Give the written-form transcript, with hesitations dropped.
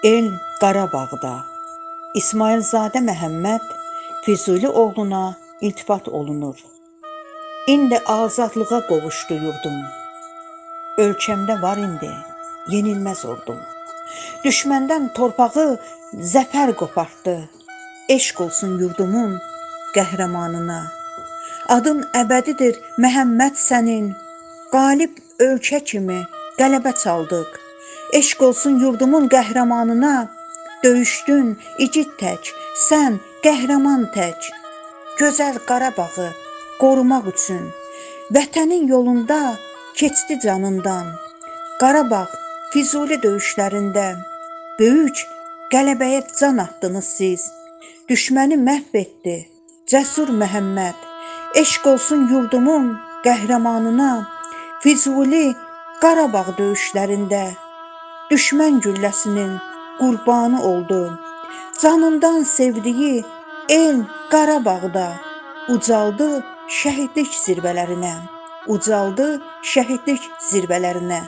El Qarabağda İsmailzadə Məhəmməd Füzuli oğluna iltifat olunur. İndi azadlığa qovuşdu yurdum. Ölkəmdə var indi yenilməz ordum. Düşməndən torpağı zəfər qopartdı. Eşq olsun yurdumun qəhrəmanına. Adın əbədidir Məhəmməd sənin. Qalib ölkə kimi qələbə çaldıq. Eşq olsun yurdumun qəhrəmanına. Döyüşdün igid tək, sən qəhrəman tək. Gözəl Qarabağı qorumaq üçün vətənin yolunda keçdi canından. Qarabağ Füzuli döyüşlərində böyük qələbəyə can atdınız siz. Düşməni məhv etdi cəsur Məhəmməd. Eşq olsun yurdumun qəhrəmanına. Füzuli Qarabağ döyüşlərində düşmən gülləsinin qurbanı oldu. Canından sevdiyi el Qarabağda ucaldı şəhidlik zirvələrinə. Ucaldı şəhidlik zirvələrinə.